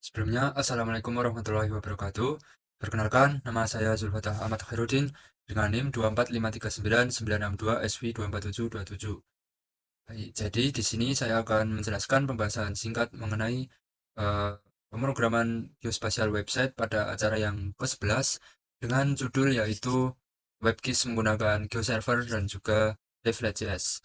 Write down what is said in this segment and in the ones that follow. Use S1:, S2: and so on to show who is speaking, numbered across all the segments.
S1: Sebelumnya, Assalamualaikum warahmatullahi wabarakatuh. Perkenalkan, nama saya Zulfatah Ahmad Khairuddin dengan NIM 245399662SV24727. Baik, jadi di sini saya akan menjelaskan pembahasan singkat mengenai eh, pemrograman geospatial website pada acara yang ke-11 dengan judul yaitu WebKit menggunakan GeoServer dan juga Leaflet.js.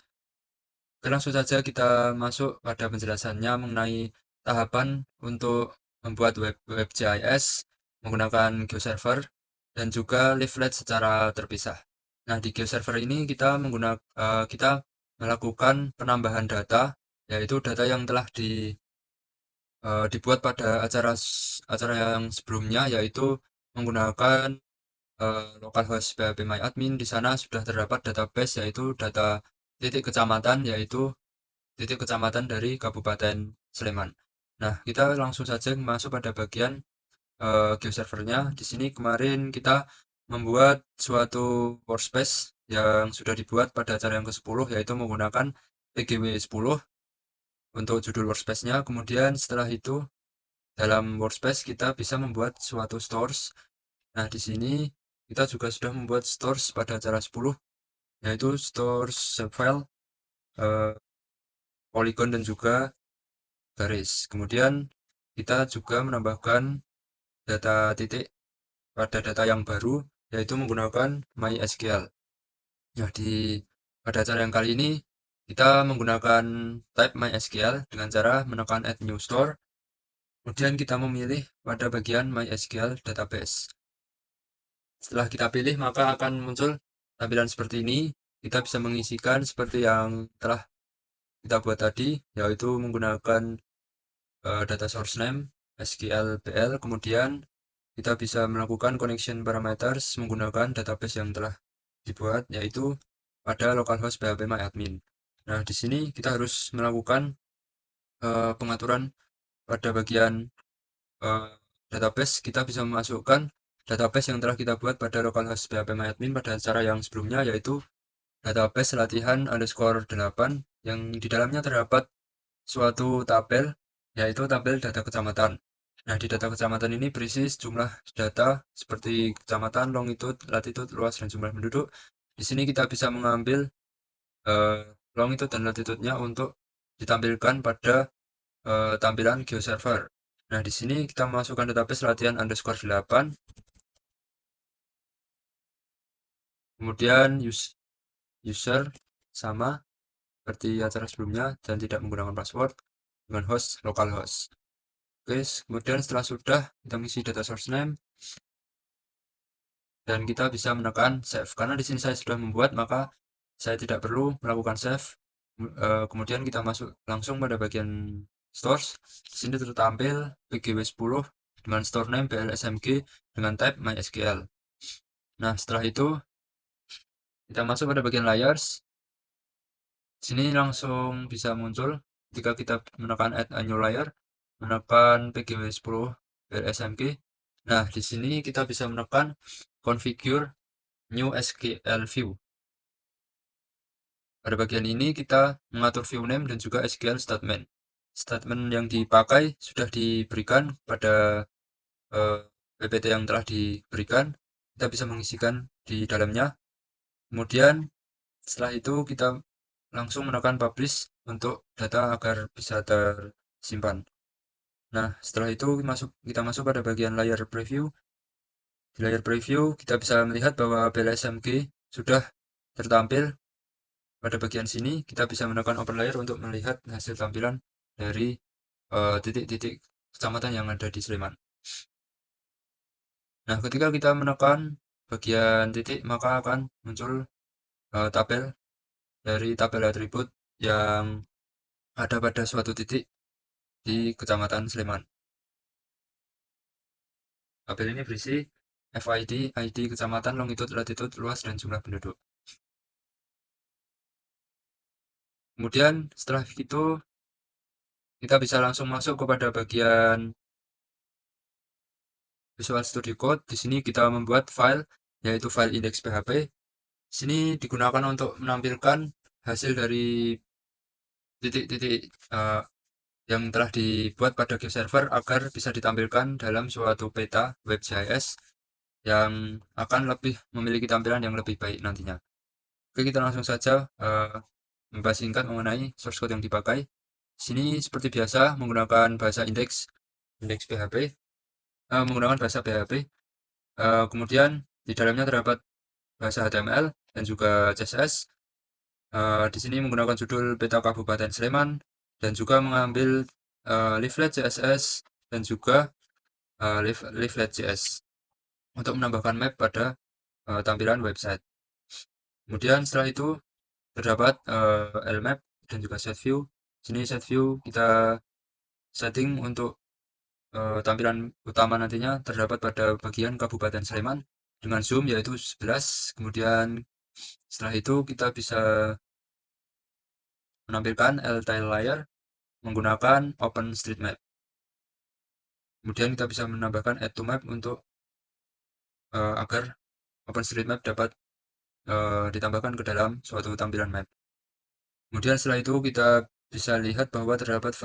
S1: Oke, langsung saja kita masuk pada penjelasannya mengenai tahapan untuk membuat WebGIS menggunakan GeoServer dan juga Leaflet secara terpisah. Nah, di GeoServer ini kita melakukan penambahan data, yaitu data yang telah dibuat pada acara yang sebelumnya, yaitu menggunakan localhost phpMyAdmin. Di sana sudah terdapat database, yaitu data titik kecamatan, yaitu titik kecamatan dari Kabupaten Sleman. Nah, kita langsung saja masuk pada bagian GeoServernya. Di sini kemarin kita membuat suatu workspace yang sudah dibuat pada acara yang ke-10, yaitu menggunakan PGW 10 untuk judul workspace-nya. Kemudian setelah itu dalam workspace kita bisa membuat suatu stores. Nah, di sini kita juga sudah membuat stores pada acara 10, yaitu stores subfile, eh, polygon dan juga garis. Kemudian kita juga menambahkan data titik pada data yang baru, yaitu menggunakan MySQL. Nah, pada acara yang kali ini kita menggunakan type MySQL dengan cara menekan add new store. Kemudian kita memilih pada bagian MySQL database. Setelah kita pilih, maka akan muncul tampilan seperti ini. Kita bisa mengisikan seperti yang telah kita buat tadi, yaitu menggunakan data source name, SQLBL, kemudian kita bisa melakukan connection parameters menggunakan database yang telah dibuat, yaitu pada localhost phpMyAdmin. Nah, di sini kita harus melakukan pengaturan pada bagian uh, database. Kita bisa memasukkan database yang telah kita buat pada localhost phpMyAdmin pada cara yang sebelumnya, yaitu database latihan underscore 8 yang di dalamnya terdapat suatu tabel, yaitu tabel data kecamatan. Nah, di data kecamatan ini berisi sejumlah data seperti kecamatan, longitude, latitude, luas, dan jumlah penduduk. Di sini kita bisa mengambil eh, longitude dan latitude-nya untuk ditampilkan pada tampilan GeoServer. Nah, di sini kita masukkan database latihan underscore 8, kemudian user sama seperti acara sebelumnya dan tidak menggunakan password dengan host localhost. Oke, kemudian setelah sudah kita mengisi data source name dan kita bisa menekan save. Karena di sini saya sudah membuat, maka saya tidak perlu melakukan save. Kemudian kita masuk langsung pada bagian stores. Di sini tertampil PGW 10 dengan store name BLSMG dengan type MySQL. Nah, setelah itu kita masuk pada bagian layers. Di sini langsung bisa muncul ketika kita menekan add a new layer, menekan PGW 10 BLSMG. Nah, di sini kita bisa menekan configure new SQL view. Pada bagian ini kita mengatur view name dan juga SQL statement. Statement yang dipakai sudah diberikan pada PPT yang telah diberikan. Kita bisa mengisikan di dalamnya. Kemudian setelah itu kita langsung menekan publish untuk data agar bisa tersimpan. Nah, setelah itu kita masuk pada bagian layer preview. Di layar preview kita bisa melihat bahwa BLSMG sudah tertampil. Pada bagian sini kita bisa menekan open layer untuk melihat hasil tampilan dari titik-titik kecamatan yang ada di Sleman. Nah, ketika kita menekan bagian titik, maka akan muncul tabel dari tabel atribut yang ada pada suatu titik di Kecamatan Sleman. Tabel ini berisi FID, ID kecamatan, longitude, latitude, luas, dan jumlah penduduk. Kemudian setelah itu kita bisa langsung masuk kepada bagian Visual Studio Code. Di sini kita membuat file, yaitu file index.php. Di sini digunakan untuk menampilkan hasil dari titik-titik yang telah dibuat pada GeoServer agar bisa ditampilkan dalam suatu peta WebGIS yang akan lebih memiliki tampilan yang lebih baik nantinya. Oke, kita langsung saja membahas singkat mengenai source code yang dipakai. Sini seperti biasa menggunakan bahasa indeks PHP, menggunakan bahasa PHP. Kemudian di dalamnya terdapat bahasa HTML dan juga CSS. Di sini menggunakan judul peta Kabupaten Sleman dan juga mengambil leaflet CSS dan juga leaflet JS untuk menambahkan map pada tampilan website. Kemudian setelah itu terdapat LMap dan juga set view. Sini set view kita setting untuk tampilan utama nantinya terdapat pada bagian Kabupaten Sleman dengan zoom yaitu 11. Kemudian setelah itu kita bisa menampilkan L-tile layer menggunakan OpenStreetMap. Kemudian kita bisa menambahkan add to map untuk agar OpenStreetMap dapat ditambahkan ke dalam suatu tampilan map. Kemudian setelah itu kita bisa lihat bahwa terdapat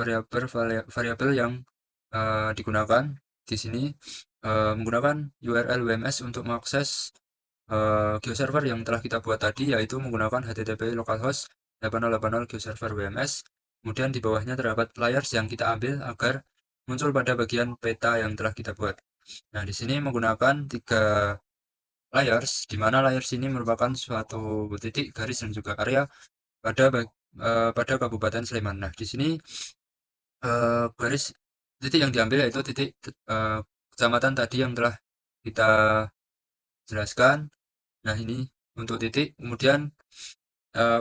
S1: variabel yang digunakan di sini menggunakan URL WMS untuk mengakses GeoServer yang telah kita buat tadi, yaitu menggunakan HTTP localhost 8080 GeoServer WMS. Kemudian di bawahnya terdapat layers yang kita ambil agar muncul pada bagian peta yang telah kita buat. Nah, di sini menggunakan 3 layers, di mana layers ini merupakan suatu titik, garis, dan juga area pada Kabupaten Sleman. Nah, di sini garis titik yang diambil yaitu titik kecamatan tadi yang telah kita jelaskan. Nah, ini untuk titik. Kemudian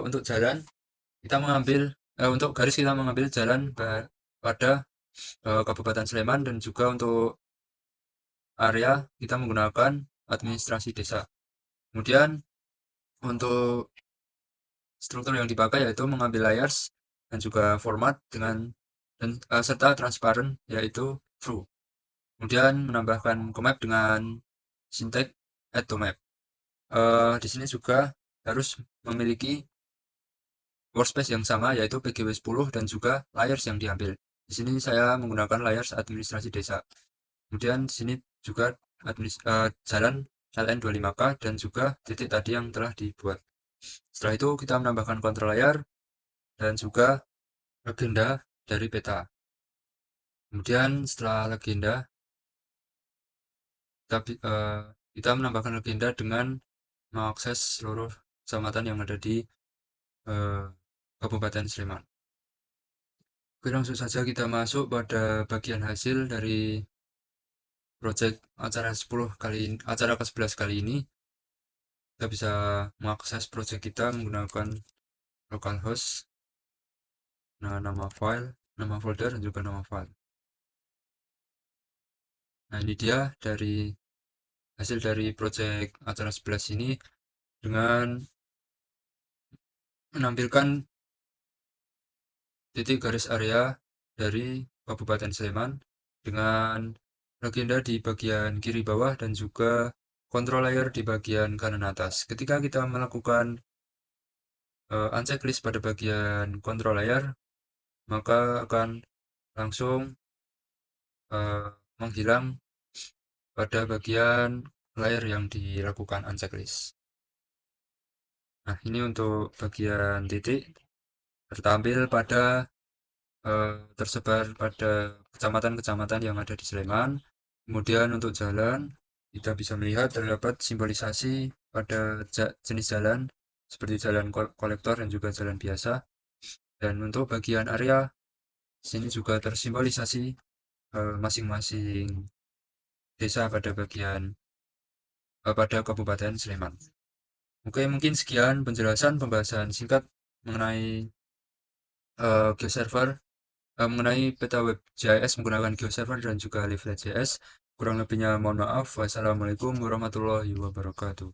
S1: untuk jalan kita mengambil untuk garis kita mengambil jalan pada Kabupaten Sleman, dan juga untuk area kita menggunakan administrasi desa. Kemudian untuk struktur yang dipakai yaitu mengambil layers dan juga format serta transparent yaitu true. Kemudian menambahkan map dengan sintek add to map. Di sini juga harus memiliki workspace yang sama yaitu PGW 10 dan juga layers yang diambil. Di sini saya menggunakan layers administrasi desa. Kemudian di sini juga jalan LN25K dan juga titik tadi yang telah dibuat. Setelah itu kita menambahkan control layer dan juga legenda dari peta. Kemudian setelah legenda kita menambahkan legenda dengan mengakses seluruh kecamatan yang ada di Kabupaten Sleman. Oke, langsung saja kita masuk pada bagian hasil dari project acara ke-11 kali ini. Kita bisa mengakses project kita menggunakan localhost, nama file, nama folder, dan juga nama file. Nah, ini dia hasil dari project acara 11 ini dengan menampilkan titik garis area dari Kabupaten Sleman dengan legenda di bagian kiri bawah dan juga control layer di bagian kanan atas. Ketika kita melakukan unchecklist pada bagian control layer, maka akan langsung menghilang pada bagian layer yang dilakukan unchecklist. Nah, ini untuk bagian titik tersebar pada kecamatan-kecamatan yang ada di Sleman. Kemudian untuk jalan, kita bisa melihat terdapat simbolisasi pada jenis jalan seperti jalan kolektor dan juga jalan biasa. Dan untuk bagian area, sini juga tersimbolisasi masing-masing desa pada Kabupaten Sleman. Oke, mungkin sekian penjelasan pembahasan singkat mengenai GeoServer, mengenai peta WebGIS menggunakan GeoServer dan juga Leaflet.js. Kurang lebihnya mohon maaf. Wassalamualaikum warahmatullahi wabarakatuh.